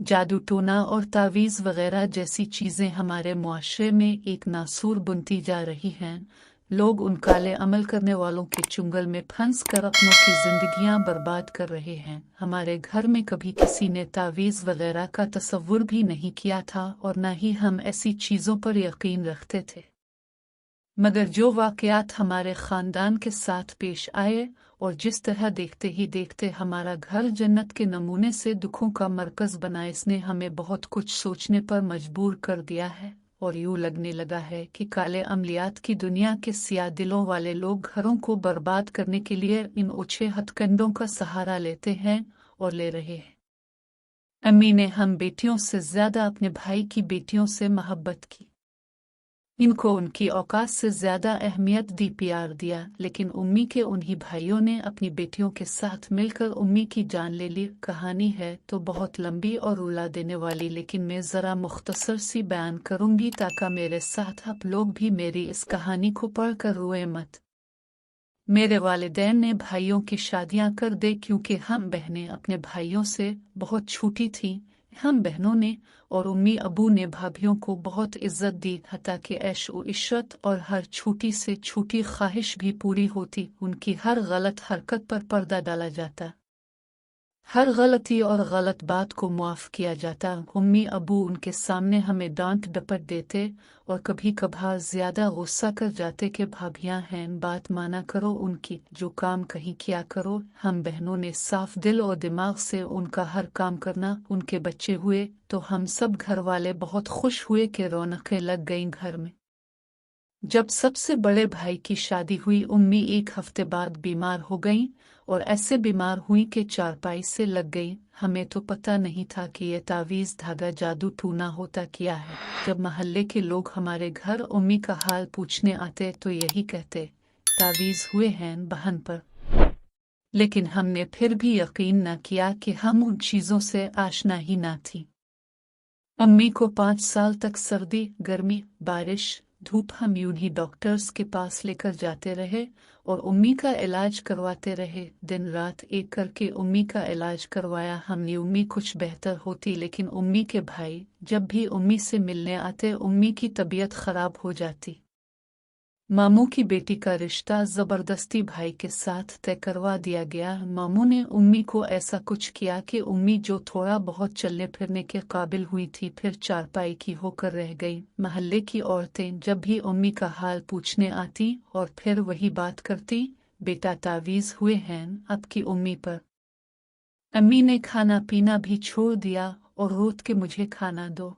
जादू टोना और तावीज़ वगैरह जैसी चीज़ें हमारे मुआशरे में एक नासूर बुनती जा रही हैं। लोग उन काले अमल करने वालों के चुंगल में फंस कर अपनों की जिंदगियां बर्बाद कर रहे हैं। हमारे घर में कभी किसी ने तावीज़ वगैरह का तसव्वुर भी नहीं किया था और न ही हम ऐसी चीज़ों पर यकीन रखते थे, मगर जो वाक़यात हमारे ख़ानदान के साथ पेश आए और जिस तरह देखते ही देखते हमारा घर जन्नत के नमूने से दुखों का मरकज़ बना, इसने हमें बहुत कुछ सोचने पर मजबूर कर दिया है। और यूँ लगने लगा है कि काले अमलियात की दुनिया के सियाह दिलों वाले लोग घरों को बर्बाद करने के लिए इन ओछे हथकंडों का सहारा लेते हैं और ले रहे हैं। अम्मी ने हम बेटियों से ज़्यादा अपने भाई की बेटियों से मोहब्बत की, इनको उनकी औकात से ज़्यादा अहमियत दी, प्यार दिया, लेकिन उम्मी के उन्हीं भाइयों ने अपनी बेटियों के साथ मिलकर उम्मी की जान ले ली। कहानी है तो बहुत लंबी और रुला देने वाली, लेकिन मैं ज़रा मुख्तसर सी बयान करूंगी ताकि मेरे साथ आप लोग भी मेरी इस कहानी को पढ़कर रोए मत। मेरे वालिदैन ने भाइयों की शादियां कर दे क्योंकि हम बहनें अपने भाइयों से बहुत छोटी थीं। हम बहनों ने और उम्मी अबू ने भाभियों को बहुत इज्जत दी, हत्ता कि ऐश व इशरत और हर छोटी से छोटी ख्वाहिश भी पूरी होती। उनकी हर गलत हरकत पर पर्दा डाला जाता, हर गलती और गलत बात को माफ़ किया जाता। उम्मी अबू उनके सामने हमें डांट डपट देते और कभी कभार ज़्यादा गुस्सा कर जाते कि भाभियां हैं, बात माना करो उनकी, जो काम कहीं किया करो। हम बहनों ने साफ दिल और दिमाग से उनका हर काम करना। उनके बच्चे हुए तो हम सब घर वाले बहुत खुश हुए कि रौनकें लग गईं घर में। जब सबसे बड़े भाई की शादी हुई, उम्मी एक हफ्ते बाद बीमार हो गईं और ऐसे बीमार हुई कि चारपाई से लग गई। हमें तो पता नहीं था कि यह तावीज़ धागा जादू टूना होता क्या है। जब महल्ले के लोग हमारे घर उम्मी का हाल पूछने आते तो यही कहते, तावीज़ हुए हैं बहन पर। लेकिन हमने फिर भी यकीन न किया कि हम उन चीज़ों से आशना ही ना थी। अम्मी को 5 साल तक सर्दी, गर्मी, बारिश, धूप हम यूं ही डॉक्टर्स के पास लेकर जाते रहे और उम्मी का इलाज करवाते रहे। दिन रात एक करके उम्मी का इलाज करवाया हमने। उम्मी कुछ बेहतर होती, लेकिन उम्मी के भाई जब भी उम्मी से मिलने आते उम्मी की तबीयत खराब हो जाती। मामू की बेटी का रिश्ता ज़बरदस्ती भाई के साथ तय करवा दिया गया। मामू ने उम्मी को ऐसा कुछ किया कि उम्मी जो थोड़ा बहुत चलने फिरने के काबिल हुई थी, फिर चारपाई की होकर रह गई। महल्ले की औरतें जब भी उम्मी का हाल पूछने आती और फिर वही बात करती, बेटा तावीज़ हुए हैं आपकी उम्मी पर। अम्मी ने खाना पीना भी छोड़ दिया और रोत के मुझे खाना दो,